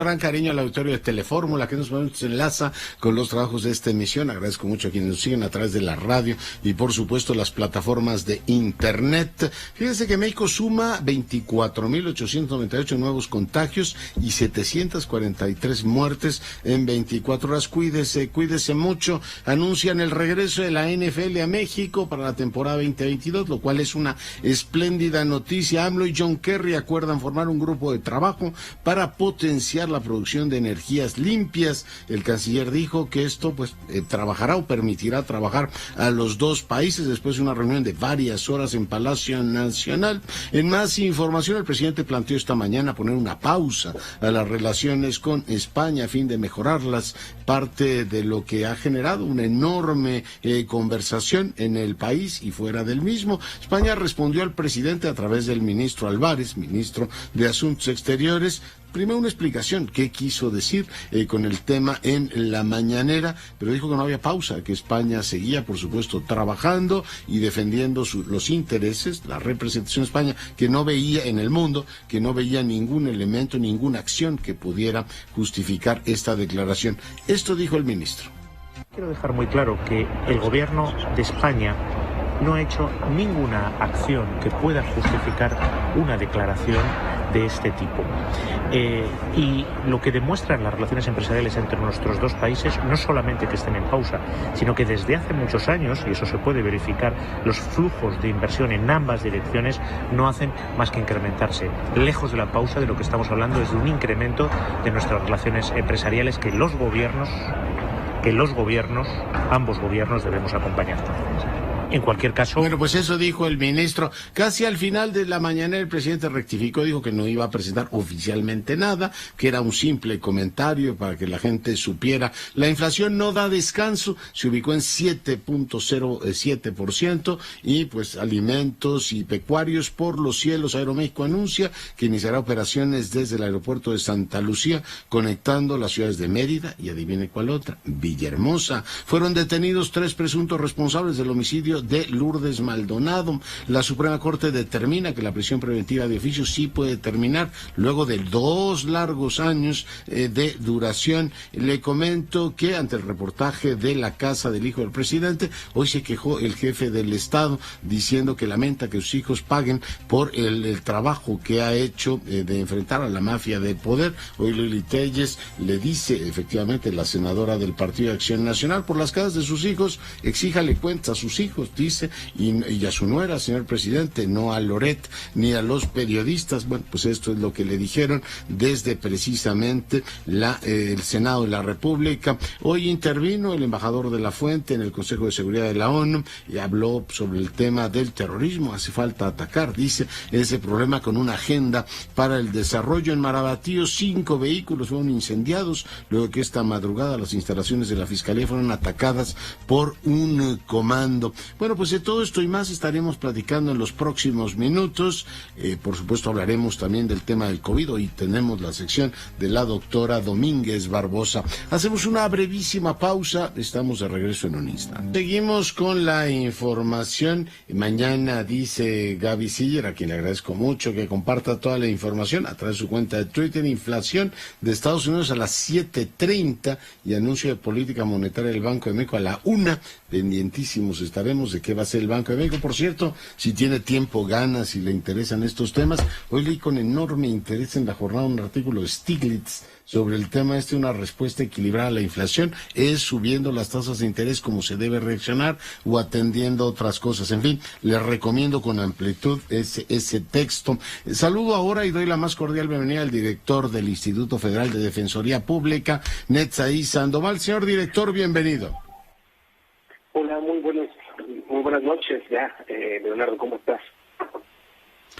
Gran cariño al auditorio de Telefórmula que nos enlaza con los trabajos de esta emisión. Agradezco mucho a quienes nos siguen a través de la radio y por supuesto las plataformas de internet. Fíjense que México suma 24.898 nuevos contagios y 743 muertes en 24 horas. Cuídese mucho. Anuncian el regreso de la NFL a México para la temporada 2022, lo cual es una espléndida noticia. AMLO y John Kerry acuerdan formar un grupo de trabajo para potenciar la producción de energías limpias. El canciller dijo que esto trabajará o permitirá trabajar a los dos países después de una reunión de varias horas en Palacio Nacional. En más información, el presidente planteó esta mañana poner una pausa a las relaciones con España a fin de mejorarlas, parte de lo que ha generado una enorme conversación en el país y fuera del mismo. España respondió al presidente a través del ministro Álvarez, ministro de Asuntos Exteriores. Primero una explicación, qué quiso decir con el tema en la mañanera, pero dijo que no había pausa, que España seguía, por supuesto, trabajando y defendiendo los intereses, la representación de España, que no veía en el mundo, que no veía ningún elemento, ninguna acción que pudiera justificar esta declaración. Esto dijo el ministro. Quiero dejar muy claro que el gobierno de España no ha hecho ninguna acción que pueda justificar una declaración de este tipo. Y lo que demuestran las relaciones empresariales entre nuestros dos países no solamente que estén en pausa, sino que desde hace muchos años, y eso se puede verificar, los flujos de inversión en ambas direcciones no hacen más que incrementarse. Lejos de la pausa, de lo que estamos hablando es de un incremento de nuestras relaciones empresariales que los gobiernos, ambos gobiernos debemos acompañar. En cualquier caso... Bueno, pues eso dijo el ministro. Casi al final de la mañana el presidente rectificó, dijo que no iba a presentar oficialmente nada, que era un simple comentario para que la gente supiera. La inflación no da descanso, se ubicó en 7.07% y pues alimentos y pecuarios por los cielos. Aeroméxico anuncia que iniciará operaciones desde el aeropuerto de Santa Lucía, conectando las ciudades de Mérida y adivine cuál otra, Villahermosa. Fueron detenidos 3 presuntos responsables del homicidio de Lourdes Maldonado. La Suprema Corte determina que la prisión preventiva de oficio sí puede terminar luego de 2 largos años de duración. Le comento que ante el reportaje de la casa del hijo del presidente, hoy se quejó el jefe del Estado diciendo que lamenta que sus hijos paguen por el trabajo que ha hecho de enfrentar a la mafia del poder. Hoy Lili Telles le dice, efectivamente, la senadora del Partido de Acción Nacional, por las casas de sus hijos, exíjale cuentas a sus hijos, dice, y a su nuera, señor presidente, no a Loret ni a los periodistas. Bueno, pues esto es lo que le dijeron desde precisamente el Senado de la República. Hoy intervino el embajador de la Fuente en el Consejo de Seguridad de la ONU y habló sobre el tema del terrorismo. Hace falta atacar, dice, ese problema con una agenda para el desarrollo. En Marabatío 5 vehículos fueron incendiados luego que esta madrugada las instalaciones de la Fiscalía fueron atacadas por un comando. Bueno, pues de todo esto y más estaremos platicando en los próximos minutos. Por supuesto hablaremos también del tema del COVID. Hoy tenemos la sección de la doctora Domínguez Barbosa. Hacemos una brevísima pausa. Estamos de regreso en un instante. Seguimos con la información. Mañana dice Gaby Siller, a quien le agradezco mucho que comparta toda la información a través de su cuenta de Twitter, inflación de Estados Unidos a las 7:30 y anuncio de política monetaria del Banco de México a la 1:00. Pendientísimos estaremos de qué va a ser el Banco de México. Por cierto, si tiene tiempo, ganas, si le interesan estos temas, hoy leí con enorme interés en la jornada un artículo de Stiglitz sobre el tema una respuesta equilibrada a la inflación, es subiendo las tasas de interés como se debe reaccionar o atendiendo otras cosas. En fin, les recomiendo con amplitud ese texto. Saludo ahora y doy la más cordial bienvenida al director del Instituto Federal de Defensoría Pública, Netzaí Sandoval. Señor director, bienvenido. Hola, muy buenas noches ya, Leonardo, ¿cómo estás?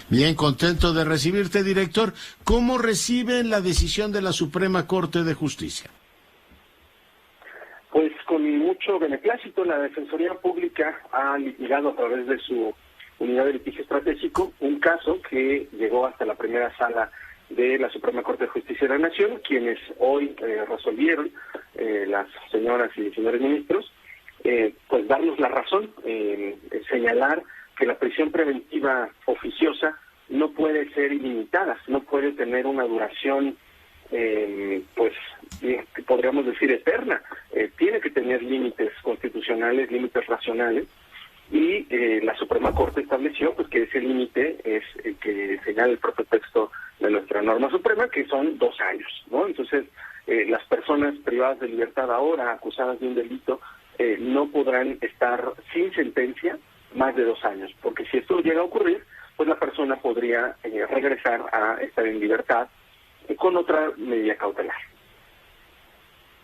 Bien, contento de recibirte, director. ¿Cómo reciben la decisión de la Suprema Corte de Justicia? Pues con mucho beneplácito. La Defensoría Pública ha litigado a través de su unidad de litigio estratégico un caso que llegó hasta la primera sala de la Suprema Corte de Justicia de la Nación, quienes hoy resolvieron, las señoras y señores ministros, pues darnos la razón, señalar que la prisión preventiva oficiosa no puede ser ilimitada, no puede tener una duración pues podríamos decir eterna. Tiene que tener límites constitucionales, límites racionales, y la Suprema Corte estableció pues que ese límite es el que señala el propio texto de nuestra norma suprema, que son 2 años, ¿no? Entonces, las personas privadas de libertad ahora, acusadas de un delito, no podrán estar sin sentencia más de 2 años, porque si esto llega a ocurrir, pues la persona podría regresar a estar en libertad con otra medida cautelar.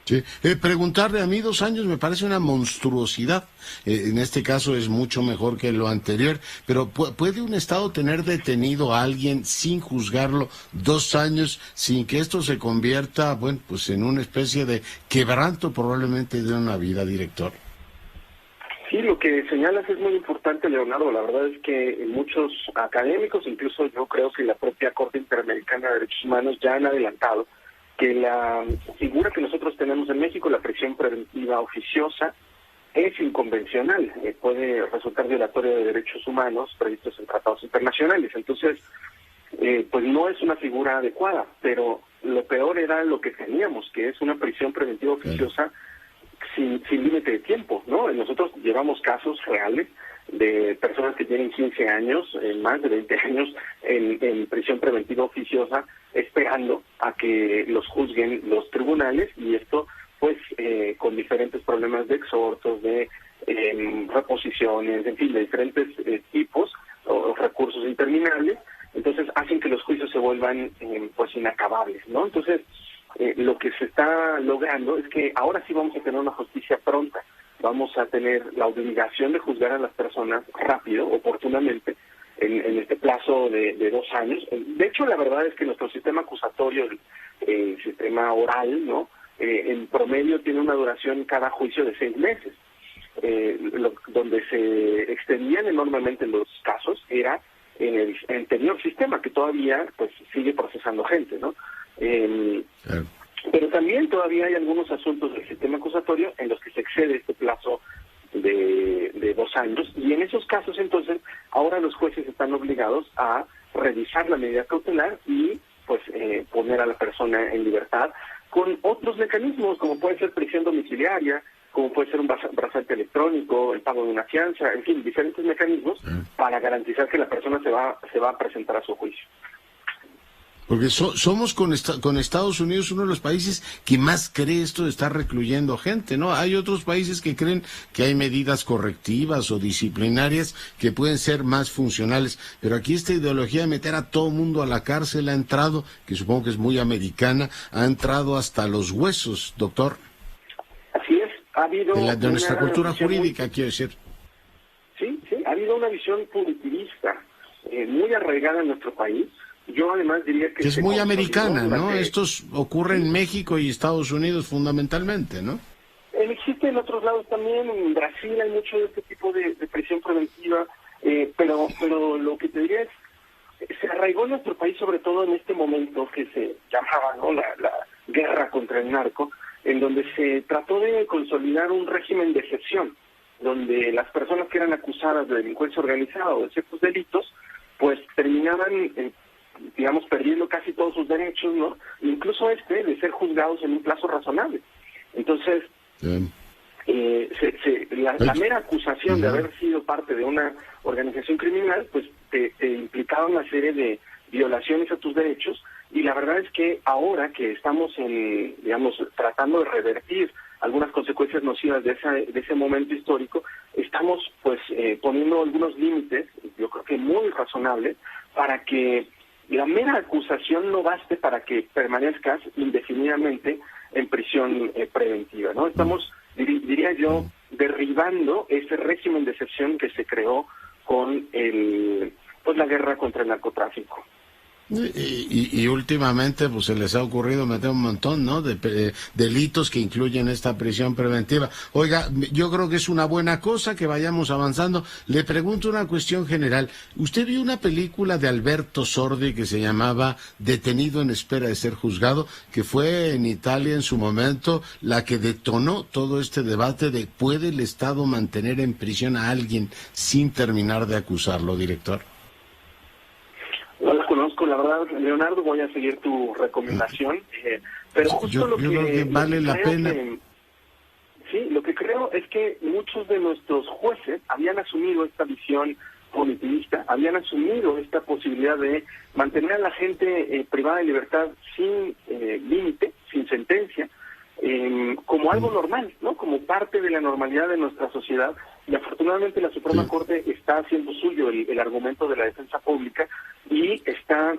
Sí. Preguntarle a mí 2 años me parece una monstruosidad. En este caso es mucho mejor que lo anterior, pero ¿puede un Estado tener detenido a alguien sin juzgarlo 2 años sin que esto se convierta, bueno, pues en una especie de quebranto probablemente de una vida, director? Sí, lo que señalas es muy importante, Leonardo. La verdad es que muchos académicos, incluso yo creo que la propia Corte Interamericana de Derechos Humanos, ya han adelantado que la figura que nosotros tenemos en México, la prisión preventiva oficiosa, es inconvencional, puede resultar violatoria de derechos humanos previstos en tratados internacionales. Entonces, pues no es una figura adecuada, pero lo peor era lo que teníamos, que es una prisión preventiva oficiosa sin límite de tiempo, ¿no? Nosotros llevamos casos reales de personas que tienen 15 años, más de 20 años en prisión preventiva oficiosa, esperando a que los juzguen los tribunales, y esto pues con diferentes problemas de exhortos, de reposiciones, en fin, de diferentes tipos o recursos interminables. Entonces hacen que los juicios se vuelvan pues inacabables, ¿no? Entonces lo que se está logrando es que ahora sí vamos a tener una justicia pronta. Vamos a tener la obligación de juzgar a las personas rápido, oportunamente, en este plazo de 2 años. De hecho, la verdad es que nuestro sistema acusatorio, el sistema oral, ¿no? En promedio tiene una duración cada juicio de 6 meses. Donde se extendían enormemente los casos era en el anterior sistema, que todavía pues sigue procesando gente, ¿no? Pero también todavía hay algunos asuntos del sistema acusatorio en los que se excede este plazo de 2 años, y en esos casos entonces ahora los jueces están obligados a revisar la medida cautelar y pues poner a la persona en libertad con otros mecanismos, como puede ser prisión domiciliaria, como puede ser un brazalete electrónico, el pago de una fianza, en fin, diferentes mecanismos para garantizar que la persona se va a presentar a su juicio. Porque somos con Estados Unidos uno de los países que más cree esto de estar recluyendo gente, ¿no? Hay otros países que creen que hay medidas correctivas o disciplinarias que pueden ser más funcionales, pero aquí esta ideología de meter a todo mundo a la cárcel ha entrado, que supongo que es muy americana, ha entrado hasta los huesos, doctor. Así es, ha habido... De nuestra cultura jurídica, quiero decir. Sí, ha habido una visión punitivista muy arraigada en nuestro país. Yo además diría que es muy americana, ¿no? Esto ocurre en México y Estados Unidos fundamentalmente, ¿no? Existe en otros lados también, en Brasil hay mucho de este tipo de prisión preventiva, pero lo que te diría es, se arraigó en nuestro país sobre todo en este momento que se llamaba, ¿no?, la guerra contra el narco, en donde se trató de consolidar un régimen de excepción, donde las personas que eran acusadas de delincuencia organizada o de ciertos delitos, pues terminaban digamos, perdiendo casi todos sus derechos, ¿no? Incluso de ser juzgados en un plazo razonable. Entonces, la mera acusación de haber sido parte de una organización criminal, pues te implicaba una serie de violaciones a tus derechos, y la verdad es que ahora que estamos tratando de revertir algunas consecuencias nocivas de ese momento histórico, estamos pues poniendo algunos límites, yo creo que muy razonables, para que la mera acusación no baste para que permanezcas indefinidamente en prisión preventiva, ¿no? Estamos, diría yo, derribando ese régimen de excepción que se creó con la guerra contra el narcotráfico. Y últimamente pues se les ha ocurrido meter un montón, ¿no?, de delitos que incluyen esta prisión preventiva. Oiga, yo creo que es una buena cosa que vayamos avanzando. Le pregunto una cuestión general. ¿Usted vio una película de Alberto Sordi que se llamaba Detenido en espera de ser juzgado, que fue en Italia en su momento la que detonó todo este debate de ¿puede el Estado mantener en prisión a alguien sin terminar de acusarlo, director? No la conozco. desconozco, la verdad, Leonardo, voy a seguir tu recomendación, pero justo yo creo que vale la pena. Sí, lo que creo es que muchos de nuestros jueces habían asumido esta visión punitivista, habían asumido esta posibilidad de mantener a la gente privada de libertad sin límite, sin sentencia, como algo normal, ¿no? Como parte de la normalidad de nuestra sociedad. Y afortunadamente la Suprema Corte está haciendo suyo el argumento de la defensa pública y está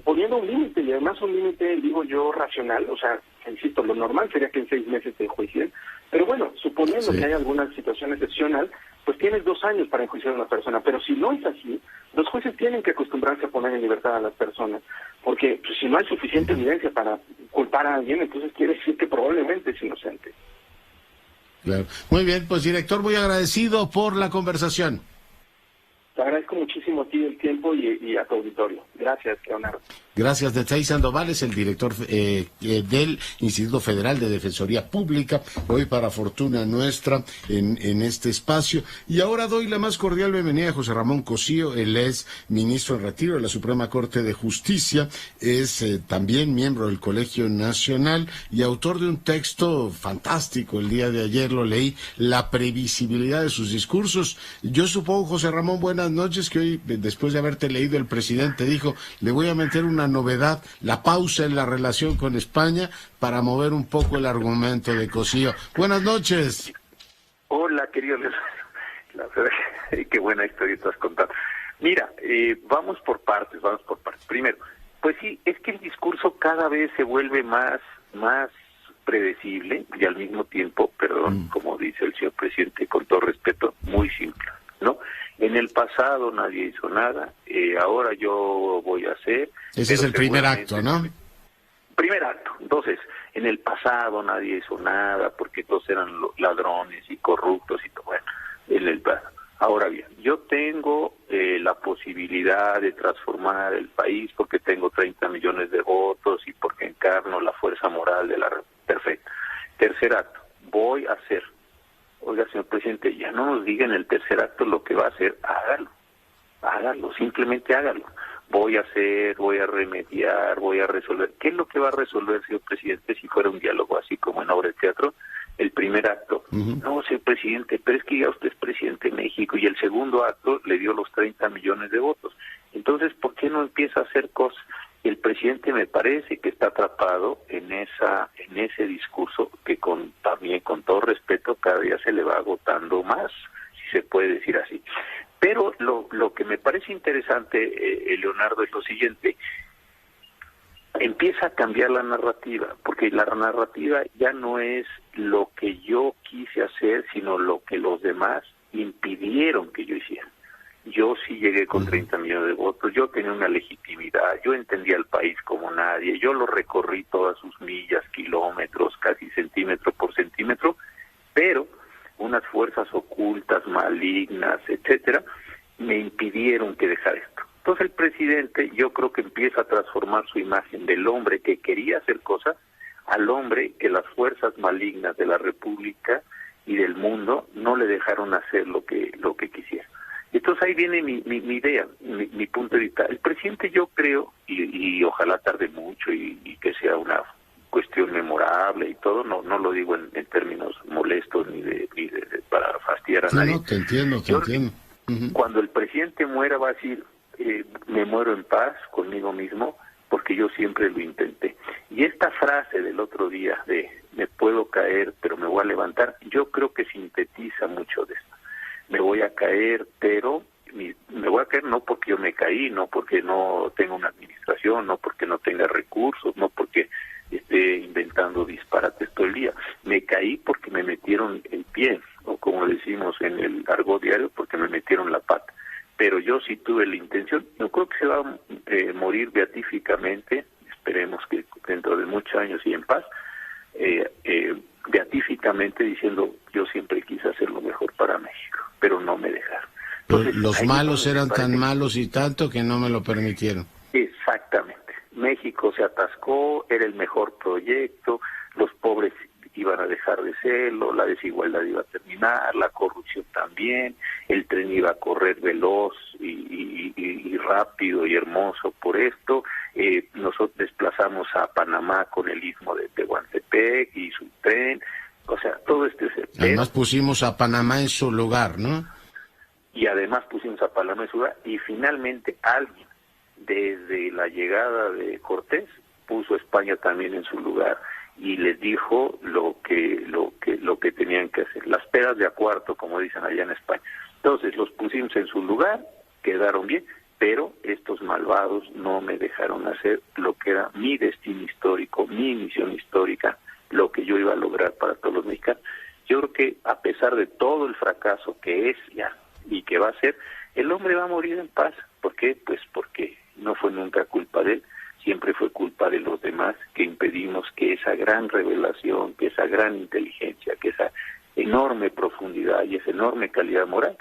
poniendo un límite, y además un límite, digo yo, racional. O sea, insisto, lo normal sería que en 6 meses te enjuicien, pero bueno, suponiendo que hay alguna situación excepcional, pues tienes 2 años para enjuiciar a una persona. Pero si no es así, los jueces tienen que acostumbrarse a poner en libertad a las personas, porque pues, si no hay suficiente evidencia para culpar a alguien, entonces quiere decir que probablemente es inocente. Claro. Muy bien, pues director, muy agradecido por la conversación. Te agradezco muchísimo a ti el tiempo y a tu auditorio. Gracias, Leonardo. Gracias, Netzaí Sandoval, es el director del Instituto Federal de Defensoría Pública, hoy para fortuna nuestra en este espacio. Y ahora doy la más cordial bienvenida a José Ramón Cosío. Él es ministro en retiro de la Suprema Corte de Justicia, es también miembro del Colegio Nacional y autor de un texto fantástico. El día de ayer lo leí, La previsibilidad de sus discursos. Yo supongo, José Ramón, buenas noches, que hoy, después de haberte leído, el presidente dijo, le voy a meter una novedad, la pausa en la relación con España para mover un poco el argumento de Cosío. Buenas noches. Hola, querido Leonardo. La verdad, qué buena historia estás contando. Mira, vamos por partes. Primero, pues sí, es que el discurso cada vez se vuelve más predecible y al mismo tiempo, como dice el señor presidente, con todo respeto, muy simple, ¿no? En el pasado nadie hizo nada, ahora yo voy a hacer... Ese es el primer acto, ¿no? Primer acto. Entonces, en el pasado nadie hizo nada porque todos eran ladrones y corruptos y todo. Bueno, en el pasado. Ahora bien, yo tengo la posibilidad de transformar el país porque tengo 30 millones de votos y porque encarno la fuerza moral de la... Perfecto. Tercer acto, voy a hacer... Oiga, señor presidente, ya no nos diga en el tercer acto lo que va a hacer, hágalo, simplemente hágalo. Voy a hacer, voy a remediar, voy a resolver. ¿Qué es lo que va a resolver, señor presidente, si fuera un diálogo así como en obra de teatro? El primer acto, no, señor presidente, pero es que ya usted es presidente de México, y el segundo acto le dio los 30 millones de votos. Entonces, ¿por qué no empieza a hacer cosas? El presidente me parece que está atrapado en ese discurso que también con todo respeto cada día se le va agotando más, si se puede decir así. Pero lo que me parece interesante, Leonardo, es lo siguiente: empieza a cambiar la narrativa, porque la narrativa ya no es lo que yo quise hacer, sino lo que los demás impidieron que yo hiciera. Yo sí llegué con 30 millones de votos, yo tenía una legitimidad, yo entendía el país como nadie, yo lo recorrí todas sus millas, kilómetros, casi centímetro por centímetro, pero unas fuerzas ocultas, malignas, etcétera, me impidieron que dejara esto. Entonces el presidente, yo creo que empieza a transformar su imagen del hombre que quería hacer cosas al hombre que las fuerzas malignas de la República y del mundo no le dejaron hacer lo que quisiera. Entonces ahí viene mi idea, mi punto de vista. El presidente, yo creo, y ojalá tarde mucho y que sea una cuestión memorable y todo, no lo digo en términos molestos ni de para fastidiar a nadie. No, te entiendo. Cuando el presidente muera va a decir, me muero en paz conmigo mismo porque yo siempre lo intenté. Y esta frase del otro día de me puedo caer pero me voy a levantar, yo creo que sintetiza mucho de esto. Me voy a caer, pero me voy a caer no porque yo me caí, no porque no tenga una administración, no porque no tenga recursos, no porque esté inventando disparates todo el día. Me caí porque me metieron el pie, o como decimos en el argot diario, porque me metieron la pata. Pero yo sí tuve la intención, yo creo que se va a morir beatíficamente, esperemos que dentro de muchos años y en paz, beatíficamente diciendo, yo siempre quise hacer lo mejor para México, pero no me dejaron. Entonces, los malos eran tan malos y tanto que no me lo permitieron. Exactamente. México se atascó, era el mejor proyecto, los pobres iban a dejar de serlo, la desigualdad iba a terminar, la corrupción también, el tren iba a correr veloz y rápido y hermoso por esto. Nosotros desplazamos a Panamá con el istmo de Tehuantepec y su tren. O sea, todo este es el tema. Además pusimos a Panamá en su lugar, ¿no? Y además pusimos a Panamá en su lugar. Y finalmente alguien, desde la llegada de Cortés, puso a España también en su lugar y les dijo lo que tenían que hacer. Las peras de a cuarto, como dicen allá en España. Entonces los pusimos en su lugar, quedaron bien, pero estos malvados no me dejaron hacer lo que era mi destino histórico, mi misión histórica, lo que yo iba a lograr para todos los mexicanos. Yo creo que a pesar de todo el fracaso que es ya y que va a ser, el hombre va a morir en paz. ¿Por qué? Pues porque no fue nunca culpa de él, siempre fue culpa de los demás que impedimos que esa gran revelación, que esa gran inteligencia, que esa enorme profundidad y esa enorme calidad moral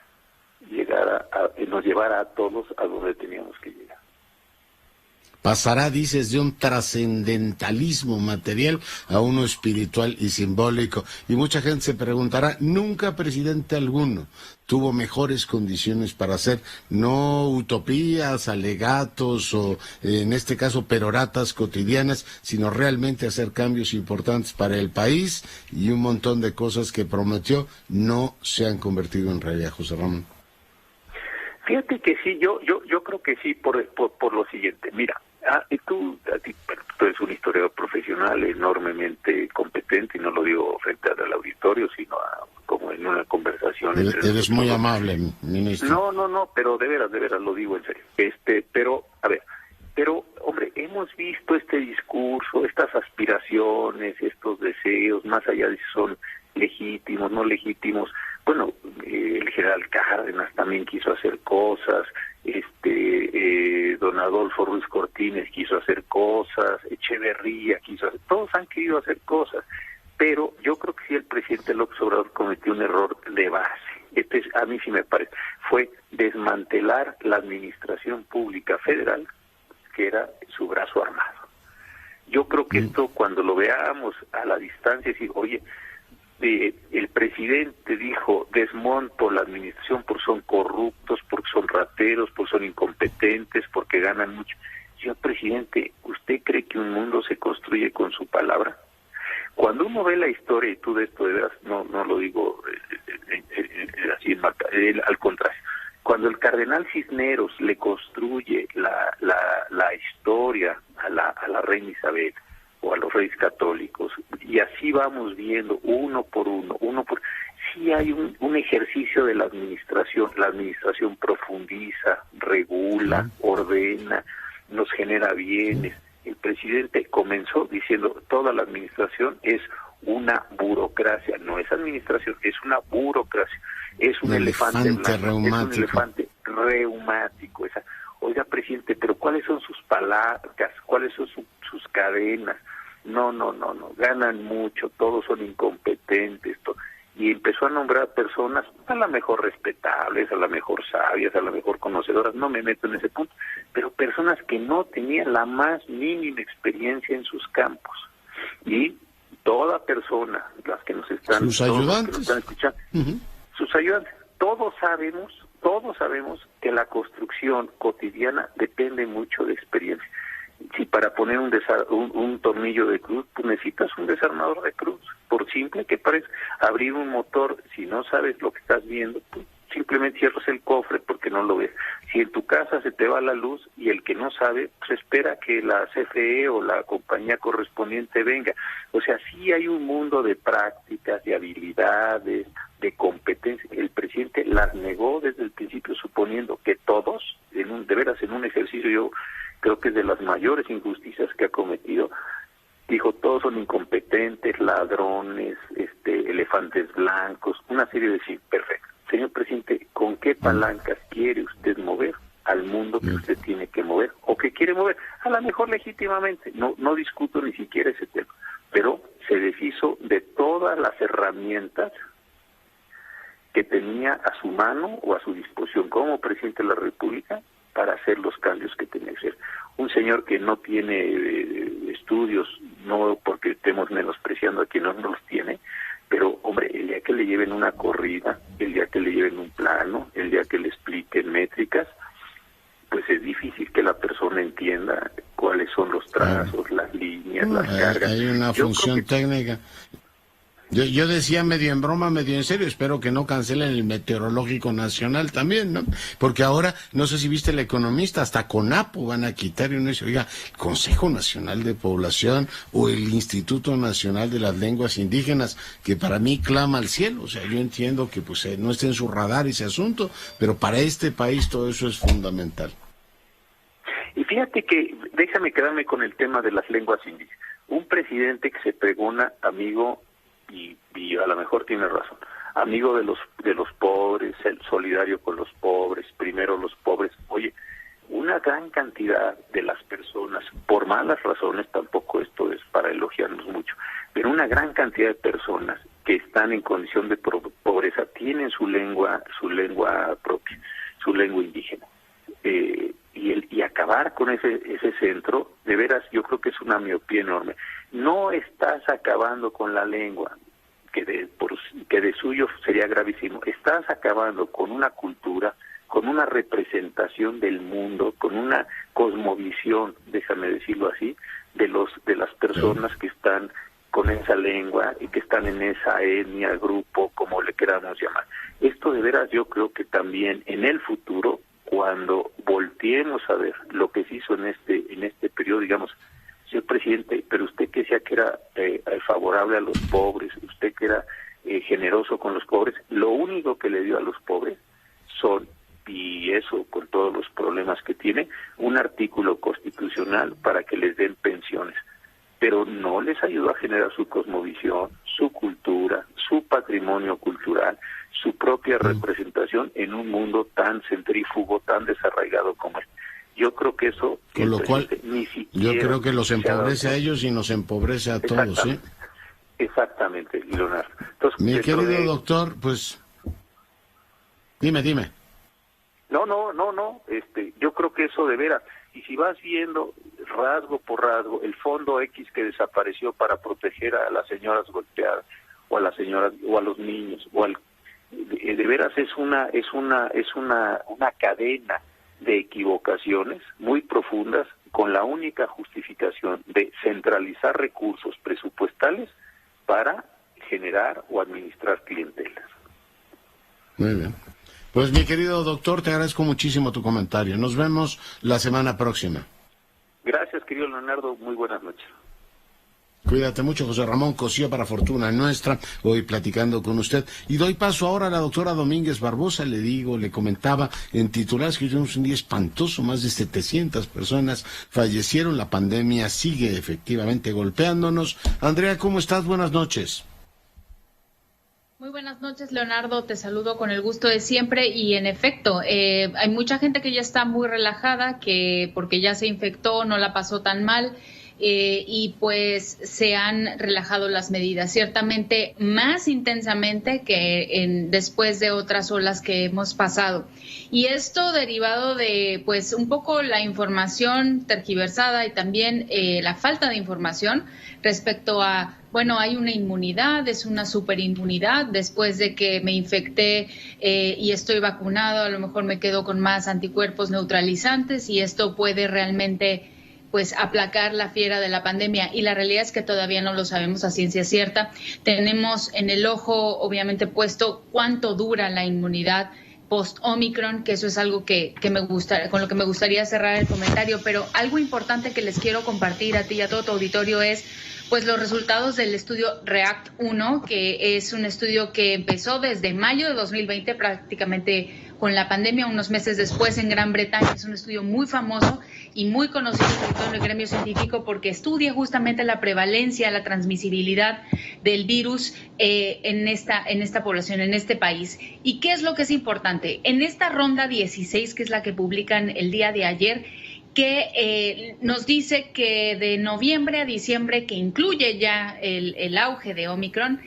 nos llevara a todos a donde teníamos que llegar. Pasará, dices, de un trascendentalismo material a uno espiritual y simbólico. Y mucha gente se preguntará, nunca presidente alguno tuvo mejores condiciones para hacer no utopías, alegatos o, en este caso, peroratas cotidianas, sino realmente hacer cambios importantes para el país, y un montón de cosas que prometió no se han convertido en realidad, José Ramón. Fíjate que sí, yo creo que sí por lo siguiente. Mira, tú eres un historiador profesional enormemente competente, y no lo digo frente al auditorio, sino como en una conversación. Eres muy amable, ministro. No, pero de veras lo digo en serio. Pero, hombre, hemos visto este discurso, estas aspiraciones, estos deseos, más allá de si son legítimos, no legítimos. Bueno, el general Cárdenas también quiso hacer cosas, don Adolfo Ruiz Cortines quiso hacer cosas, Echeverría quiso hacer, todos han querido hacer cosas, pero yo creo que sí el presidente López Obrador cometió un error de base. A mí sí me parece, fue desmantelar la administración pública federal, que era su brazo armado. Yo creo que esto, cuando lo veamos a la distancia, sí, oye, el presidente dijo, desmonto la administración porque son corruptos, porque son rateros, porque son incompetentes, porque ganan mucho. Señor presidente, ¿usted cree que un mundo se construye con su palabra? Cuando uno ve la historia, y tú de esto de veras no lo digo así al contrario, cuando el cardenal Cisneros le construye la historia a la reina Isabel o a los reyes católicos, y así vamos viendo uno por uno, sí hay un ejercicio de la administración profundiza, regula, ordena, nos genera bienes. El presidente comenzó diciendo, toda la administración es una burocracia, no es administración, es una burocracia, es un elefante blanco, reumático. Es un elefante reumático. Oiga, presidente, pero ¿cuáles son sus palancas? ¿Cuáles son sus cadenas? No, ganan mucho, todos son incompetentes. Y empezó a nombrar personas a lo mejor respetables, a lo mejor sabias, a lo mejor conocedoras, no me meto en ese punto, pero personas que no tenían la más mínima experiencia en sus campos. Y toda persona, las que nos están, sus ayudantes, que nos están escuchando, sus ayudantes, todos sabemos que la construcción cotidiana depende mucho de experiencia. Si para poner un tornillo de cruz, pues necesitas un desarmador de cruz, por simple que parezca. Abrir un motor, si no sabes lo que estás viendo, pues simplemente cierras el cofre porque no lo ves. Si en tu casa se te va la luz y el que no sabe, pues espera que la CFE o la compañía correspondiente venga. O sea, sí hay un mundo de prácticas, de habilidades, de competencia. El presidente las negó desde el principio, suponiendo que todos, de veras en un ejercicio, yo creo que es de las mayores injusticias que ha cometido, dijo, todos son incompetentes, ladrones, elefantes blancos, una serie de sí, perfecto. Señor presidente, ¿con qué palancas quiere usted mover al mundo que usted tiene que mover o que quiere mover? A lo mejor legítimamente, no discuto ni siquiera ese tema, pero se deshizo de todas las herramientas que tenía a su mano o a su disposición como presidente de la República para hacer los cambios que tenía que hacer. Un señor que no tiene estudios, no porque estemos menospreciando a quien no los tiene, pero hombre, el día que le lleven una corrida, el día que le lleven un plano, el día que le expliquen métricas, pues es difícil. una función técnica. Yo decía medio en broma, medio en serio, espero que no cancelen el Meteorológico Nacional también, ¿no? Porque ahora, no sé si viste El Economista, hasta CONAPO van a quitar, y uno dice, oiga, el Consejo Nacional de Población o el Instituto Nacional de las Lenguas Indígenas, que para mí clama al cielo. O sea, yo entiendo que pues no esté en su radar ese asunto, pero para este país todo eso es fundamental. Y fíjate que, déjame quedarme con el tema de las lenguas indígenas. Un presidente que se pregona amigo, y a lo mejor tiene razón, amigo de los pobres, el solidario con los pobres, primero los pobres. Oye, una gran cantidad de las personas, por malas razones, tampoco esto es para elogiarnos mucho, pero una gran cantidad de personas que están en condición de pobreza tienen su lengua propia, su lengua indígena. Y acabar con ese centro, de veras, yo creo que es una miopía enorme. No estás acabando con la lengua, que de suyo sería gravísimo. Estás acabando con una cultura, con una representación del mundo, con una cosmovisión, déjame decirlo así, de las personas que están con esa lengua y que están en esa etnia, grupo, como le queramos llamar. Esto de veras yo creo que también en el futuro, cuando volteemos a ver lo que se hizo en este periodo, digamos, señor presidente, pero usted que decía que era favorable a los pobres, usted que era generoso con los pobres, lo único que le dio a los pobres son, y eso con todos los problemas que tiene, un artículo constitucional para que les den pensiones, pero no les ayudó a generar su cosmovisión, su cultura, su patrimonio cultural, su propia representación en un mundo tan centrífugo, tan desarraigado como este. Yo creo que eso... Con lo cual, yo creo que los empobrece a ellos y nos empobrece a todos, ¿sí? Exactamente, Leonardo. Entonces, mi querido doctor, pues... Dime. No, yo creo que eso de veras, y si vas viendo rasgo por rasgo, el fondo X que desapareció para proteger a las señoras golpeadas, o a las señoras, o a los niños, de veras es una cadena de equivocaciones muy profundas, con la única justificación de centralizar recursos presupuestales para generar o administrar clientelas. Muy bien. Pues mi querido doctor, te agradezco muchísimo tu comentario. Nos vemos la semana próxima. Gracias, querido Leonardo. Muy buenas noches. Cuídate mucho, José Ramón Cosío, para Fortuna Nuestra, hoy platicando con usted. Y doy paso ahora a la doctora Domínguez Barbosa. Le comentaba en titulares que tuvimos un día espantoso, más de 700 personas fallecieron, la pandemia sigue efectivamente golpeándonos. Andrea, ¿cómo estás? Buenas noches. Muy buenas noches, Leonardo, te saludo con el gusto de siempre y en efecto, hay mucha gente que ya está muy relajada, que porque ya se infectó no la pasó tan mal. Y pues se han relajado las medidas, ciertamente más intensamente que después de otras olas que hemos pasado. Y esto derivado de pues un poco la información tergiversada y también la falta de información respecto a, bueno, hay una inmunidad, es una superinmunidad, después de que me infecté y estoy vacunado, a lo mejor me quedo con más anticuerpos neutralizantes y esto puede realmente pues aplacar la fiera de la pandemia, y la realidad es que todavía no lo sabemos a ciencia cierta. Tenemos en el ojo obviamente puesto cuánto dura la inmunidad post-Omicron, que eso es algo que me gusta, con lo que me gustaría cerrar el comentario, pero algo importante que les quiero compartir a ti y a todo tu auditorio es pues los resultados del estudio REACT-1, que es un estudio que empezó desde mayo de 2020, prácticamente con la pandemia, unos meses después en Gran Bretaña. Es un estudio muy famoso y muy conocido sobre todo en el gremio científico porque estudia justamente la prevalencia, la transmisibilidad del virus en esta población, en este país. ¿Y qué es lo que es importante? En esta ronda 16, que es la que publican el día de ayer, que nos dice que de noviembre a diciembre, que incluye ya el auge de Omicron,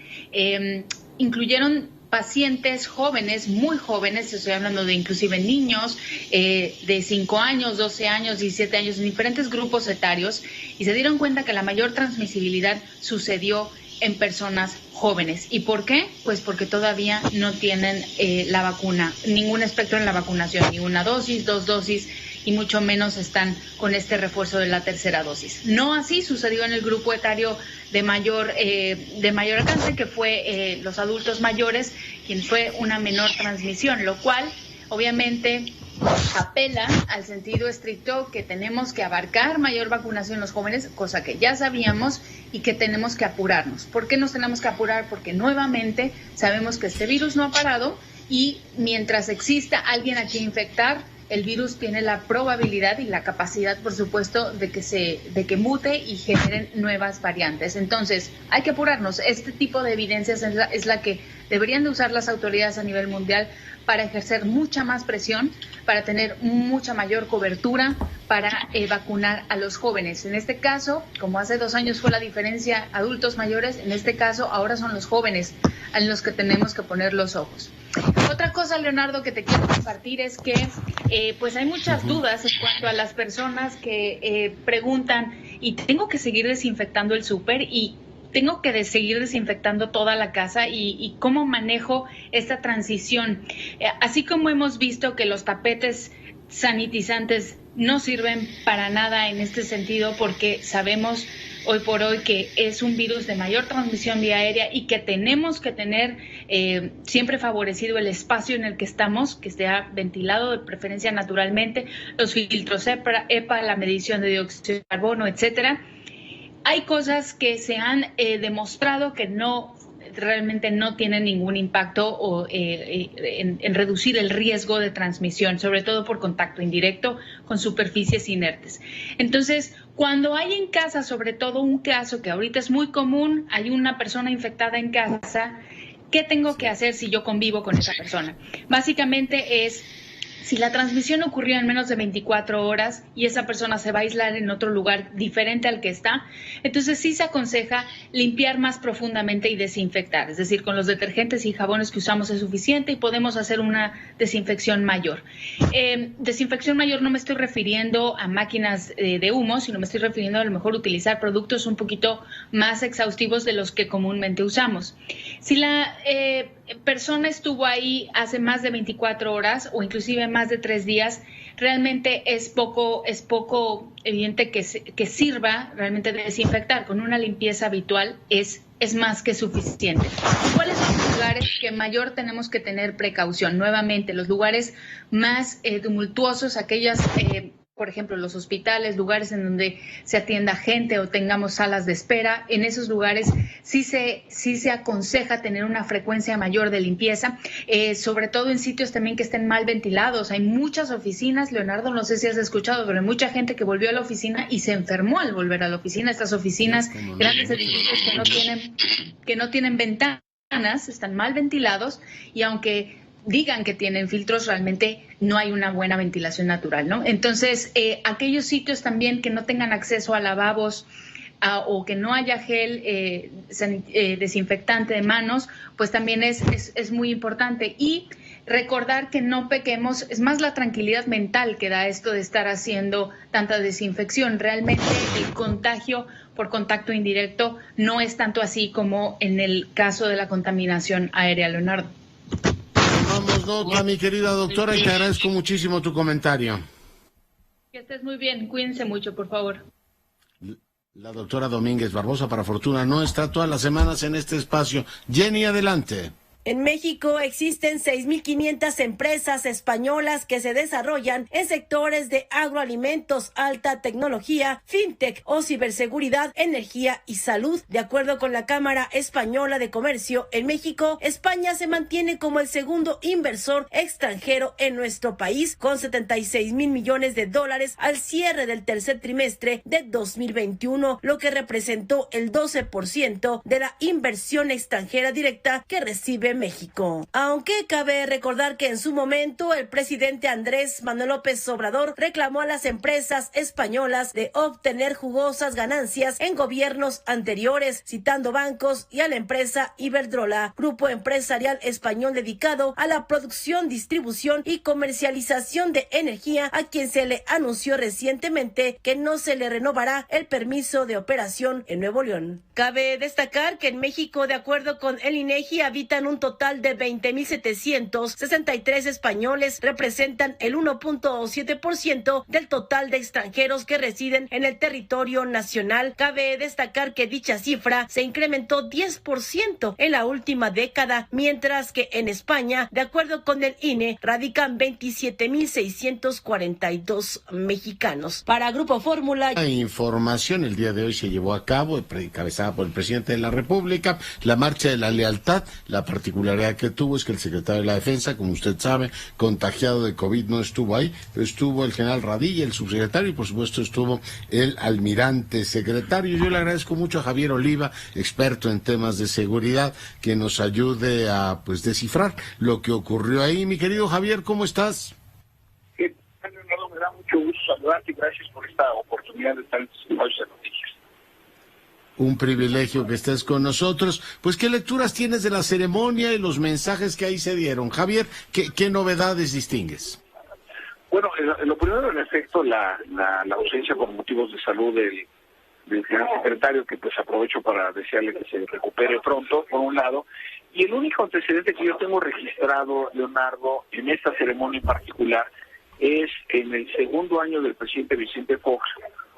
incluyeron pacientes jóvenes, muy jóvenes, estoy hablando de inclusive niños de 5 años, 12 años, 17 años, en diferentes grupos etarios, y se dieron cuenta que la mayor transmisibilidad sucedió en personas jóvenes. ¿Y por qué? Pues porque todavía no tienen la vacuna, ningún espectro en la vacunación, ni una dosis, 2 dosis, y mucho menos están con este refuerzo de la tercera dosis. No así sucedió en el grupo etario de mayor alcance, que fue los adultos mayores, quien fue una menor transmisión, lo cual obviamente apela al sentido estricto que tenemos que abarcar mayor vacunación en los jóvenes, cosa que ya sabíamos, y que tenemos que apurarnos. ¿Por qué nos tenemos que apurar? Porque nuevamente sabemos que este virus no ha parado y mientras exista alguien a quien infectar, el virus tiene la probabilidad y la capacidad, por supuesto, de que mute y generen nuevas variantes. Entonces, hay que apurarnos. Este tipo de evidencias es la que deberían de usar las autoridades a nivel mundial para ejercer mucha más presión, para tener mucha mayor cobertura, para vacunar a los jóvenes. En este caso, como hace 2 años fue la diferencia adultos mayores, en este caso ahora son los jóvenes en los que tenemos que poner los ojos. Otra cosa, Leonardo, que te quiero compartir es que pues hay muchas dudas en cuanto a las personas que preguntan, y tengo que seguir desinfectando el súper y tengo que seguir desinfectando toda la casa y cómo manejo esta transición. Así como hemos visto que los tapetes sanitizantes no sirven para nada en este sentido, porque sabemos hoy por hoy que es un virus de mayor transmisión vía aérea y que tenemos que tener siempre favorecido el espacio en el que estamos, que esté ventilado, de preferencia naturalmente, los filtros EPA, la medición de dióxido de carbono, etcétera. Hay cosas que se han demostrado que realmente no tienen ningún impacto en reducir el riesgo de transmisión, sobre todo por contacto indirecto con superficies inertes. Entonces, cuando hay en casa, sobre todo un caso que ahorita es muy común, hay una persona infectada en casa, ¿qué tengo que hacer si yo convivo con esa persona? Básicamente es, si la transmisión ocurrió en menos de 24 horas y esa persona se va a aislar en otro lugar diferente al que está, entonces sí se aconseja limpiar más profundamente y desinfectar. Es decir, con los detergentes y jabones que usamos es suficiente y podemos hacer una desinfección mayor. Desinfección mayor no me estoy refiriendo a máquinas de humo, sino me estoy refiriendo a lo mejor utilizar productos un poquito más exhaustivos de los que comúnmente usamos. Si la persona estuvo ahí hace más de 24 horas o inclusive más de 3 días, realmente es poco evidente que sirva realmente desinfectar. Con una limpieza habitual es más que suficiente. ¿Cuáles son los lugares que mayor tenemos que tener precaución? Nuevamente, los lugares más tumultuosos, aquellas por ejemplo, los hospitales, lugares en donde se atienda gente o tengamos salas de espera. En esos lugares sí se aconseja tener una frecuencia mayor de limpieza, sobre todo en sitios también que estén mal ventilados. Hay muchas oficinas, Leonardo, no sé si has escuchado, pero hay mucha gente que volvió a la oficina y se enfermó al volver a la oficina. Estas oficinas, grandes edificios que no tienen ventanas, están mal ventilados, y aunque digan que tienen filtros, realmente no hay una buena ventilación natural, ¿no? Entonces, aquellos sitios también que no tengan acceso a lavabos o que no haya gel desinfectante de manos, pues también es muy importante. Y recordar que no pequemos, es más la tranquilidad mental que da esto de estar haciendo tanta desinfección. Realmente el contagio por contacto indirecto no es tanto así como en el caso de la contaminación aérea, Leonardo. Tomamos nota, mi querida doctora, y te agradezco muchísimo tu comentario. Que estés muy bien, cuídense mucho, por favor. La doctora Domínguez Barbosa, para fortuna, no está todas las semanas en este espacio. Jenny, adelante. En México existen 6.500 empresas españolas que se desarrollan en sectores de agroalimentos, alta tecnología, fintech o ciberseguridad, energía y salud. De acuerdo con la Cámara Española de Comercio, en México, España se mantiene como el segundo inversor extranjero en nuestro país, con 76,000 millones de dólares al cierre del tercer trimestre de 2021, lo que representó el 12% de la inversión extranjera directa que recibe México. Aunque cabe recordar que en su momento el presidente Andrés Manuel López Obrador reclamó a las empresas españolas de obtener jugosas ganancias en gobiernos anteriores, citando bancos y a la empresa Iberdrola, grupo empresarial español dedicado a la producción, distribución y comercialización de energía, a quien se le anunció recientemente que no se le renovará el permiso de operación en Nuevo León. Cabe destacar que en México, de acuerdo con el INEGI, habitan un total de 20.763 españoles, representan el 1.7% del total de extranjeros que residen en el territorio nacional. Cabe destacar que dicha cifra se incrementó 10% en la última década, mientras que en España, de acuerdo con el INE, radican 27.642 mexicanos. Para Grupo Fórmula. La información el día de hoy se llevó a cabo, encabezada por el presidente de la República, la marcha de la lealtad. La particularidad que tuvo es que el secretario de la Defensa, como usted sabe, contagiado de COVID, no estuvo ahí, pero estuvo el general Radilla, el subsecretario, y por supuesto estuvo el almirante secretario. Yo le agradezco mucho a Javier Oliva, experto en temas de seguridad, que nos ayude a descifrar lo que ocurrió ahí. Mi querido Javier, ¿cómo estás? Leonardo, me da mucho gusto saludarte y gracias por esta oportunidad de estar en estos espacios de noticias. Un privilegio que estés con nosotros. Pues, ¿qué lecturas tienes de la ceremonia y los mensajes que ahí se dieron? Javier, ¿qué novedades distingues? Bueno, lo primero, en efecto, la ausencia por motivos de salud del general secretario, que pues aprovecho para desearle que se recupere pronto, por un lado. Y el único antecedente que yo tengo registrado, Leonardo, en esta ceremonia en particular, es en el segundo año del presidente Vicente Fox,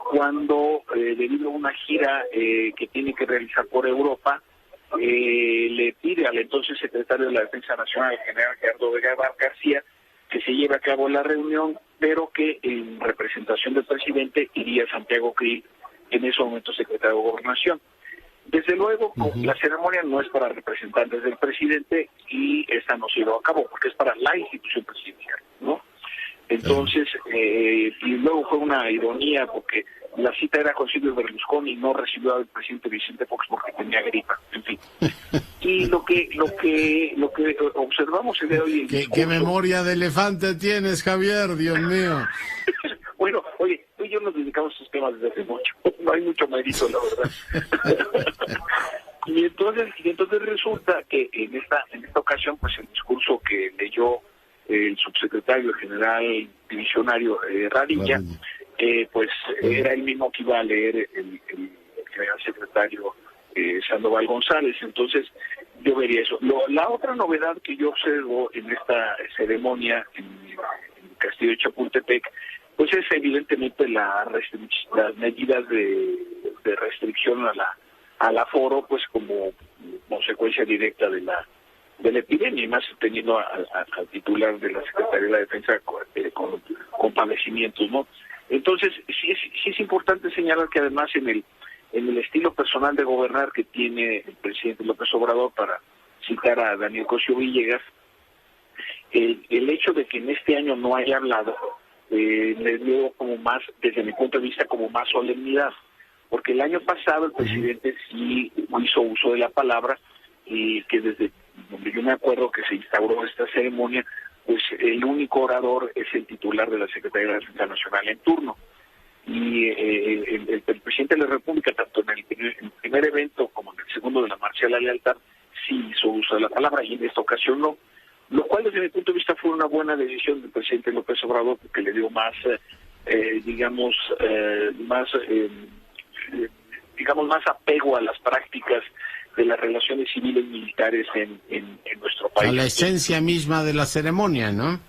cuando, debido a una gira que tiene que realizar por Europa, le pide al entonces secretario de la Defensa Nacional, el general Gerardo Vega García, que se lleve a cabo la reunión, pero que en representación del presidente iría Santiago Krill, en ese momento secretario de Gobernación. Desde luego, la ceremonia no es para representantes del presidente y esta no se llevó a cabo, porque es para la institución presidencial, ¿no? Entonces, y luego fue una ironía, porque la cita era con Silvio Berlusconi y no recibió al presidente Vicente Fox porque tenía gripa, en fin. Y lo que observamos el día de hoy... ¿Qué memoria de elefante tienes, Javier? Dios mío. Bueno, oye, tú y yo nos dedicamos a estos temas desde hace mucho. No hay mucho mérito, la verdad. y entonces resulta que en esta ocasión, pues el discurso que leyó el subsecretario general divisionario Radilla, pues era el mismo que iba a leer el general secretario Sandoval González. Entonces yo vería eso. La otra novedad que yo observo en esta ceremonia en Castillo de Chapultepec, pues es evidentemente las medidas de restricción al aforo, pues como consecuencia directa de la epidemia, y más teniendo al titular de la Secretaría de la Defensa con padecimientos, ¿no? Entonces, sí es importante señalar que además en el estilo personal de gobernar que tiene el presidente López Obrador, para citar a Daniel Cosío Villegas, el hecho de que en este año no haya hablado, le dio como más, desde mi punto de vista, como más solemnidad, porque el año pasado el presidente sí hizo uso de la palabra, y que desde donde yo me acuerdo que se instauró esta ceremonia, pues el único orador es el titular de la Secretaría de la Defensa Nacional en turno. Y el presidente de la República, tanto en el primer evento como en el segundo de la Marcha de la Lealtad, sí hizo uso de la palabra, y en esta ocasión no. Lo cual, desde mi punto de vista, fue una buena decisión del presidente López Obrador, porque le dio más, más apego a las prácticas de las relaciones civiles y militares en nuestro país. A la esencia misma de la ceremonia, ¿no?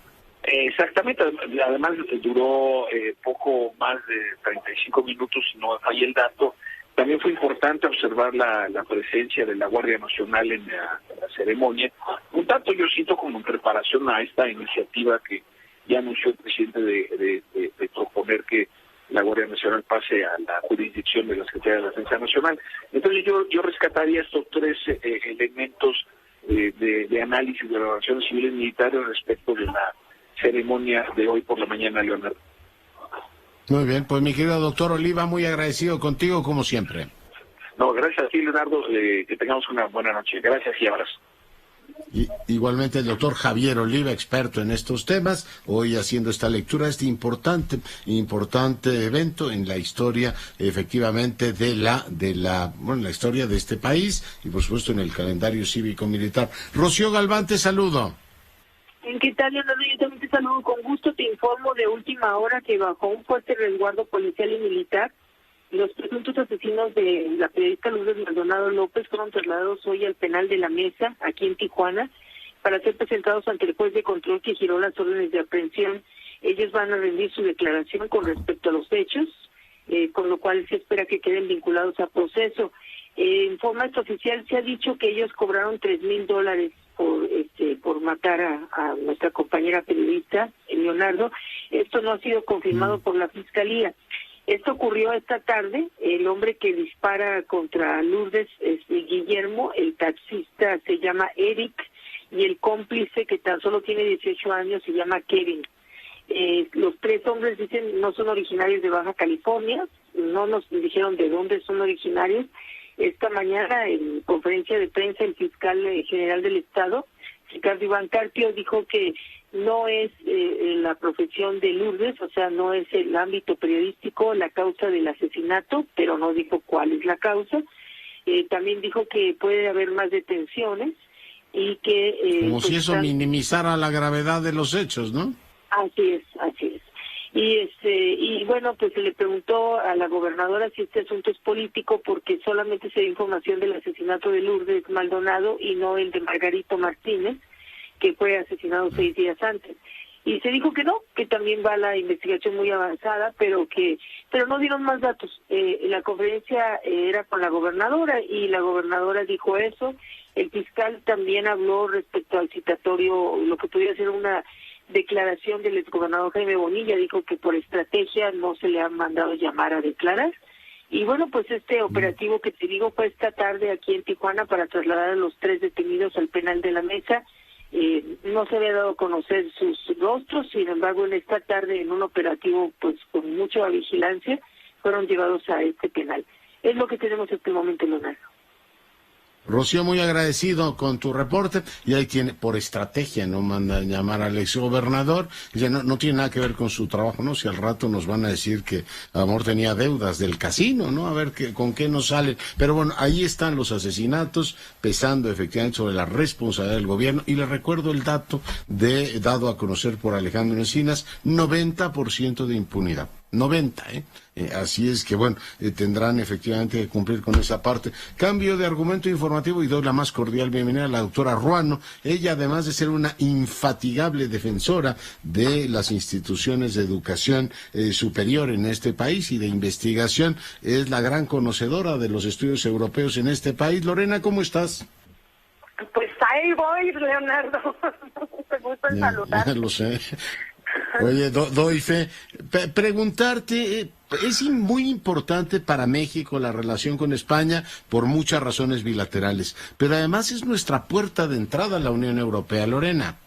Exactamente. Además duró poco más de 35 minutos, si no falla el dato. También fue importante observar la presencia de la Guardia Nacional en la ceremonia, un tanto yo siento como en preparación a esta iniciativa que ya anunció el presidente de proponer que la Guardia Nacional pase a la jurisdicción de la Secretaría de la Defensa Nacional. Entonces yo rescataría estos tres elementos de análisis de las relaciones civiles y militares respecto de la ceremonia de hoy por la mañana, Leonardo. Muy bien, pues mi querido doctor Oliva, muy agradecido contigo como siempre. No, gracias a ti, Leonardo, que tengamos una buena noche. Gracias y abrazo. Y, igualmente el doctor Javier Oliva, experto en estos temas, hoy haciendo esta lectura de este importante evento en la historia, efectivamente, de la historia de este país y por supuesto en el calendario cívico-militar. Rocío Galván, te saludo. ¿Qué tal, Leonardo? Yo también te saludo con gusto. Te informo de última hora que bajo un fuerte resguardo policial y militar Los presuntos asesinos de la periodista Lourdes Maldonado López fueron trasladados hoy al penal de La Mesa, aquí en Tijuana, para ser presentados ante el juez de control que giró las órdenes de aprehensión. Ellos van a rendir su declaración con respecto a los hechos, con lo cual se espera que queden vinculados a proceso. En forma extraoficial se ha dicho que ellos cobraron $3,000 por matar a nuestra compañera periodista, Leonardo. Esto no ha sido confirmado por la Fiscalía. Esto ocurrió esta tarde. El hombre que dispara contra Lourdes es Guillermo, el taxista se llama Eric, y el cómplice, que tan solo tiene 18 años, se llama Kevin. Los tres hombres, dicen, no son originarios de Baja California, no nos dijeron de dónde son originarios. Esta mañana, en conferencia de prensa, el fiscal general del Estado, Ricardo Iván Carpio, dijo que no es la profesión de Lourdes, o sea, no es el ámbito periodístico la causa del asesinato, pero no dijo cuál es la causa. También dijo que puede haber más detenciones y que... como si eso minimizara la gravedad de los hechos, ¿no? Así es, así es. Y bueno, pues se le preguntó a la gobernadora si este asunto es político, porque solamente se dio información del asesinato de Lourdes Maldonado y no el de Margarito Martínez, que fue asesinado 6 días antes. Y se dijo que no, que también va la investigación muy avanzada, pero no dieron más datos. La conferencia era con la gobernadora y la gobernadora dijo eso. El fiscal también habló respecto al citatorio, lo que podría ser una declaración del exgobernador Jaime Bonilla. Dijo que por estrategia no se le han mandado llamar a declarar. Y bueno, pues este operativo que te digo fue esta tarde aquí en Tijuana para trasladar a los 3 detenidos al penal de La Mesa. No se había dado a conocer sus rostros, sin embargo, en esta tarde, en un operativo pues con mucha vigilancia, fueron llevados a este penal. Es lo que tenemos en este momento, Leonardo. Rocío, muy agradecido con tu reporte. Y ahí tiene, por estrategia, no mandan llamar al exgobernador. Ya no tiene nada que ver con su trabajo, ¿no? Si al rato nos van a decir que Amor tenía deudas del casino, ¿no? A ver con qué nos salen. Pero bueno, ahí están los asesinatos, pesando efectivamente sobre la responsabilidad del gobierno. Y les recuerdo el dato dado a conocer por Alejandro Encinas, 90% de impunidad. 90, así es que bueno, tendrán efectivamente que cumplir con esa parte. Cambio de argumento informativo y doy la más cordial bienvenida a la doctora Ruano. Ella, además de ser una infatigable defensora de las instituciones de educación superior en este país y de investigación, es la gran conocedora de los estudios europeos en este país. Lorena, ¿cómo estás? Pues ahí voy, Leonardo. Te gusta saludar. Ya lo sé. Oye, doy fe. Preguntarte, es muy importante para México la relación con España por muchas razones bilaterales, pero además es nuestra puerta de entrada a la Unión Europea, Lorena.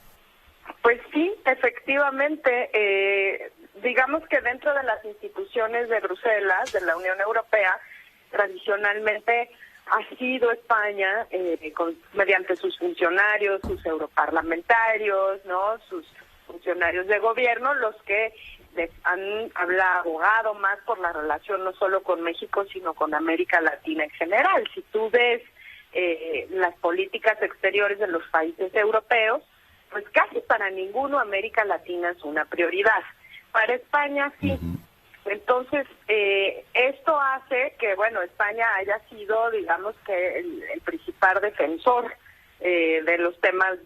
Pues sí, efectivamente, digamos que dentro de las instituciones de Bruselas, de la Unión Europea, tradicionalmente ha sido España, mediante sus funcionarios, sus europarlamentarios, ¿no?, sus funcionarios de gobierno, los que han abogado más por la relación no solo con México, sino con América Latina en general. Si tú ves las políticas exteriores de los países europeos, pues casi para ninguno América Latina es una prioridad. Para España sí. Entonces, esto hace que, bueno, España haya sido, digamos que, el principal defensor de los temas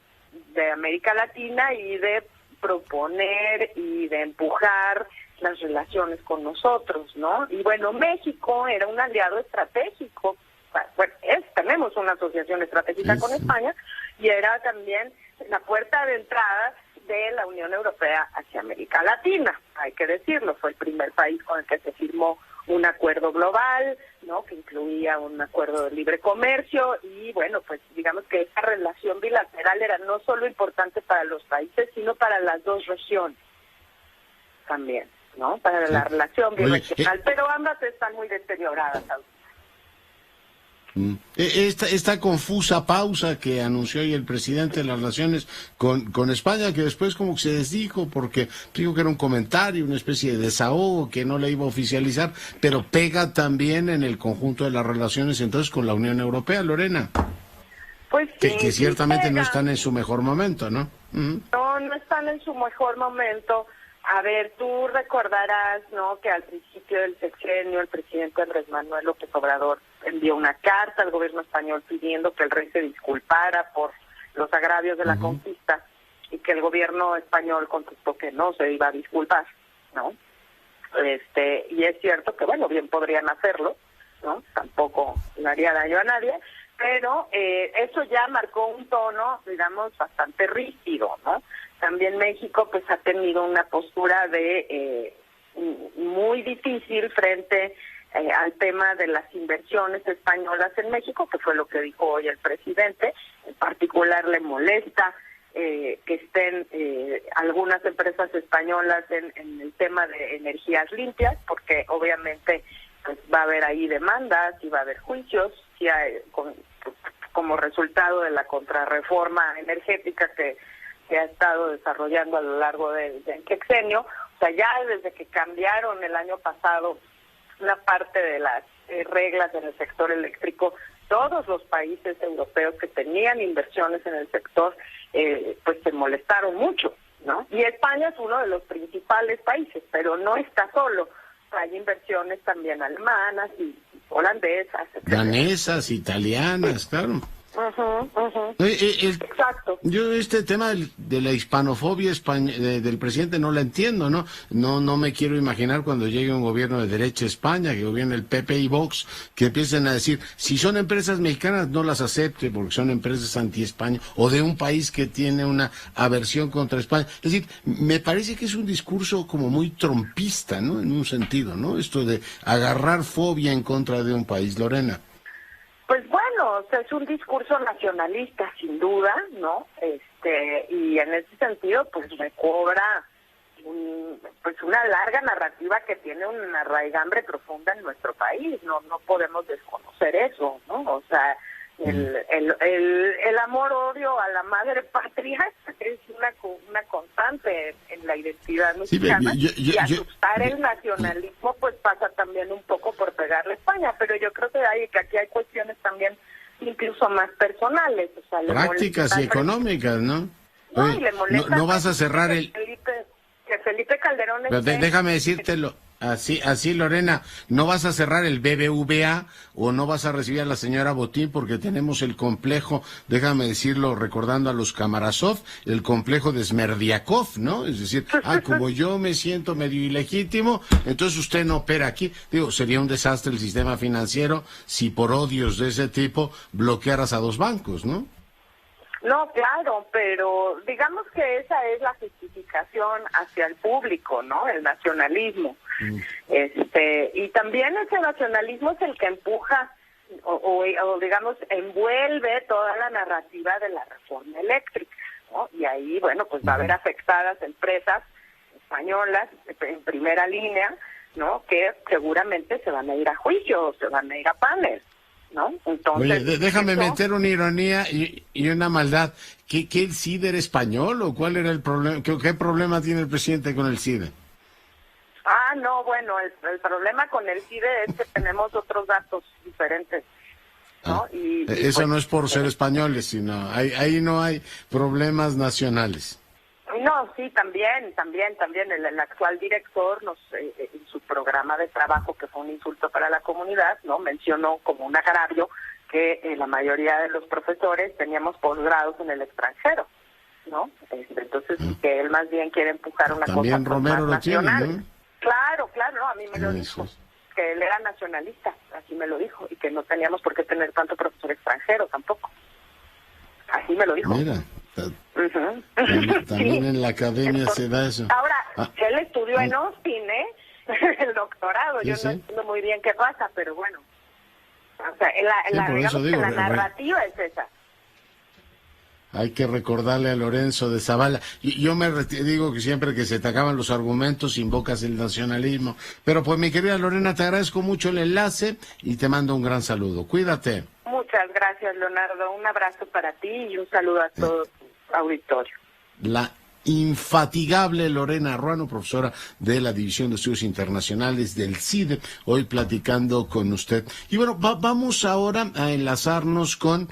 de América Latina y de proponer y de empujar las relaciones con nosotros, ¿no? Y bueno, México era un aliado estratégico, bueno, tenemos una asociación estratégica con España y era también la puerta de entrada de la Unión Europea hacia América Latina, hay que decirlo, fue el primer país con el que se firmó un acuerdo global, ¿no?, que incluía un acuerdo de libre comercio y bueno, pues digamos que esa relación bilateral era no solo importante para los países, sino para las dos regiones también, ¿no?, para la relación bilateral, pero ambas están muy deterioradas. Esta confusa pausa que anunció hoy el presidente de las relaciones con España, que después como que se desdijo porque dijo que era un comentario, una especie de desahogo que no le iba a oficializar, pero pega también en el conjunto de las relaciones entonces con la Unión Europea, Lorena. Pues sí, que ciertamente no están en su mejor momento, ¿no? No están en su mejor momento. A ver, tú recordarás, ¿no?, que al principio del sexenio el presidente Andrés Manuel López Obrador envió una carta al gobierno español pidiendo que el rey se disculpara por los agravios de la conquista, y que el gobierno español contestó que no se iba a disculpar, ¿no? Y es cierto que, bueno, bien podrían hacerlo, ¿no? Tampoco le haría daño a nadie, pero eso ya marcó un tono, digamos, bastante rígido, ¿no? También México, pues, ha tenido una postura de muy difícil frente al tema de las inversiones españolas en México, que fue lo que dijo hoy el presidente. En particular le molesta que estén algunas empresas españolas en el tema de energías limpias, porque obviamente pues va a haber ahí demandas y va a haber juicios como resultado de la contrarreforma energética que se ha estado desarrollando a lo largo del sexenio. O sea, ya desde que cambiaron el año pasado una parte de las reglas en el sector eléctrico, todos los países europeos que tenían inversiones en el sector pues se molestaron mucho, ¿no? Y España es uno de los principales países, pero no está solo. Hay inversiones también alemanas y holandesas, etcétera. Danesas, italianas, claro. Exacto. Yo este tema de la hispanofobia del presidente no la entiendo, ¿no? No me quiero imaginar cuando llegue un gobierno de derecha a España, que gobierne el PP y Vox, que empiecen a decir, si son empresas mexicanas no las acepte porque son empresas anti-España, o de un país que tiene una aversión contra España. Es decir, me parece que es un discurso como muy trompista, ¿no? En un sentido, ¿no? Esto de agarrar fobia en contra de un país, Lorena. Pues bueno, o sea, es un discurso nacionalista, sin duda, ¿no? Y en ese sentido, pues recobra pues una larga narrativa que tiene una raigambre profunda en nuestro país. No podemos desconocer eso, ¿no? O sea, el amor-odio a la madre patria es una constante en la identidad mexicana. Y asustar el nacionalismo pues pasa también un poco por pegarle a España, pero yo creo que aquí hay cuestiones también incluso más personales, o sea, prácticas y económicas, ¿no? No, y le molesta no vas a cerrar que Felipe Calderón pero déjame decírtelo así, Lorena, no vas a cerrar el BBVA o no vas a recibir a la señora Botín porque tenemos el complejo, déjame decirlo recordando a los Kamarasov, el complejo de Smerdiakov, ¿no? Es decir, como yo me siento medio ilegítimo, entonces usted no opera aquí. Digo, sería un desastre el sistema financiero si por odios de ese tipo bloquearas a dos bancos, ¿no? No, claro, pero digamos que esa es la justificación hacia el público, ¿no? El nacionalismo. Y también ese nacionalismo es el que empuja o digamos envuelve toda la narrativa de la reforma eléctrica, ¿no? Y ahí, bueno, pues va a haber afectadas empresas españolas en primera línea, ¿no? Que seguramente se van a ir a juicio o se van a ir a panes, ¿no? Entonces, oye, déjame meter una ironía y una maldad. ¿Qué el CIDE era español o cuál era el problema? ¿Qué problema tiene el presidente con el CIDE? No, bueno, el problema con el CIDE es que tenemos otros datos diferentes, ¿no? Y eso pues, no es por ser españoles, sino ahí no hay problemas nacionales. No, sí, también el actual director en su programa de trabajo, que fue un insulto para la comunidad, ¿no? Mencionó como un agravio que la mayoría de los profesores teníamos posgrados en el extranjero, ¿no? Entonces que él más bien quiere empujar una también cosa Romero más lo nacional. Tiene, ¿no? Claro, no, a mí me lo dijo, que él era nacionalista, así me lo dijo, y que no teníamos por qué tener tanto profesor extranjero tampoco. Así me lo dijo. Mira. También en la academia se da eso. Ahora, él estudió en Austin, el doctorado. Yo no entiendo muy bien qué pasa, pero bueno. O sea, la narrativa es esa. Hay que recordarle a Lorenzo de Zavala. Yo digo que siempre que se te acaban los argumentos invocas el nacionalismo. Pero pues mi querida Lorena, te agradezco mucho el enlace y te mando un gran saludo. Cuídate. Muchas gracias, Leonardo. Un abrazo para ti y un saludo a todo tu auditorio. infatigable Lorena Ruano, profesora de la División de Estudios Internacionales del CIDE, hoy platicando con usted. Y bueno, vamos ahora a enlazarnos con,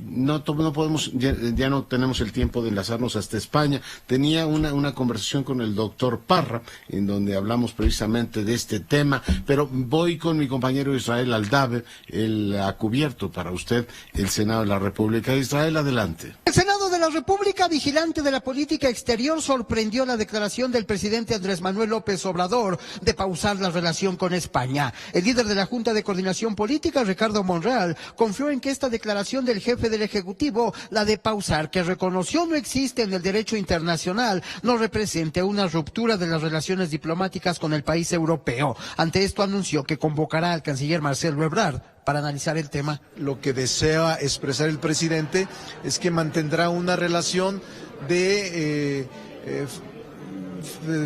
no podemos, ya no tenemos el tiempo de enlazarnos hasta España. Tenía una conversación con el doctor Parra, en donde hablamos precisamente de este tema, pero voy con mi compañero Israel Aldave. Él ha cubierto para usted el Senado de la República. Israel, adelante. El Senado de la República, vigilante de la política exterior, sorprendió la declaración del presidente Andrés Manuel López Obrador de pausar la relación con España. El líder de la Junta de Coordinación Política, Ricardo Monreal, confió en que esta declaración del jefe del Ejecutivo, la de pausar, que reconoció no existe en el derecho internacional, no represente una ruptura de las relaciones diplomáticas con el país europeo. Ante esto anunció que convocará al canciller Marcelo Ebrard para analizar el tema. Lo que desea expresar el presidente es que mantendrá una relación de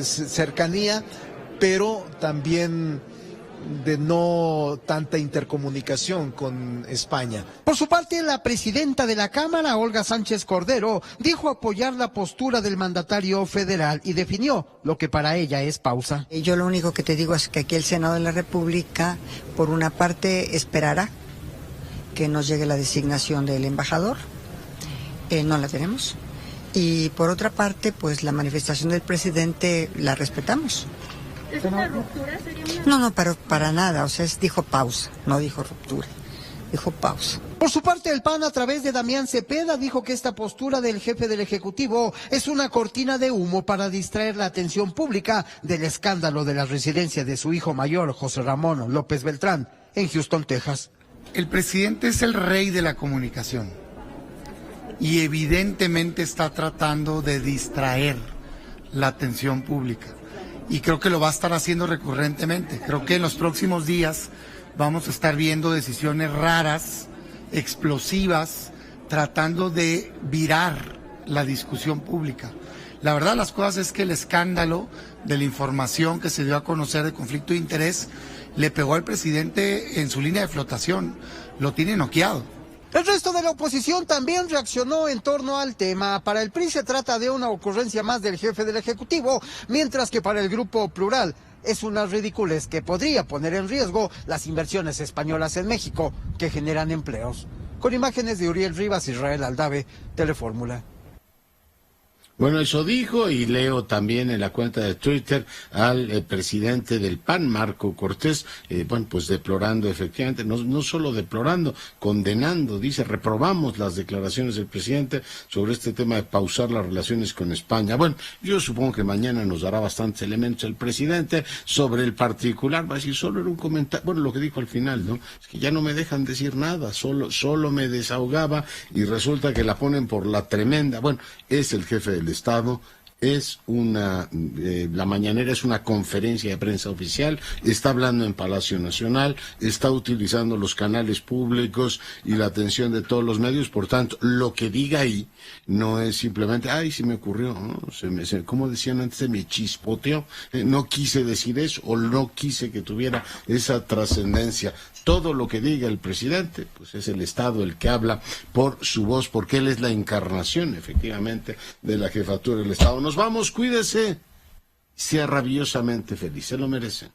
cercanía, pero también de no tanta intercomunicación con España. Por su parte, la presidenta de la Cámara, Olga Sánchez Cordero, dijo apoyar la postura del mandatario federal y definió lo que para ella es pausa. Yo lo único que te digo es que aquí el Senado de la República, por una parte, esperará que nos llegue la designación del embajador, no la tenemos, y por otra parte, pues la manifestación del presidente la respetamos. ¿Es una ruptura? No, pero para nada, o sea, dijo pausa, no dijo ruptura, dijo pausa. Por su parte, el PAN, a través de Damián Cepeda, dijo que esta postura del jefe del Ejecutivo es una cortina de humo para distraer la atención pública del escándalo de la residencia de su hijo mayor, José Ramón López Beltrán, en Houston, Texas. El presidente es el rey de la comunicación y evidentemente está tratando de distraer la atención pública. Y creo que lo va a estar haciendo recurrentemente. Creo que en los próximos días vamos a estar viendo decisiones raras, explosivas, tratando de virar la discusión pública. La verdad de las cosas es que el escándalo de la información que se dio a conocer de conflicto de interés le pegó al presidente en su línea de flotación. Lo tiene noqueado. El resto de la oposición también reaccionó en torno al tema. Para el PRI se trata de una ocurrencia más del jefe del Ejecutivo, mientras que para el Grupo Plural es una ridiculez que podría poner en riesgo las inversiones españolas en México, que generan empleos. Con imágenes de Uriel Rivas, Israel Aldave, Telefórmula. Bueno, eso dijo, y leo también en la cuenta de Twitter al presidente del PAN, Marco Cortés, pues deplorando efectivamente, no solo deplorando, condenando, dice, reprobamos las declaraciones del presidente sobre este tema de pausar las relaciones con España. Bueno, yo supongo que mañana nos dará bastantes elementos el presidente sobre el particular, va a decir, solo era un comentario, bueno, lo que dijo al final, ¿no? Es que ya no me dejan decir nada, solo me desahogaba y resulta que la ponen por la tremenda, bueno, es el jefe del Estado, es la mañanera es una conferencia de prensa oficial, está hablando en Palacio Nacional, está utilizando los canales públicos y la atención de todos los medios, por tanto, lo que diga ahí no es simplemente, ay, se me ocurrió, ¿no? Como decían antes, se me chispoteó, no quise decir eso, o no quise que tuviera esa trascendencia. Todo lo que diga el presidente, pues es el Estado el que habla por su voz, porque él es la encarnación, efectivamente, de la jefatura del Estado. Nos vamos, cuídese, sea rabiosamente feliz, se lo merece.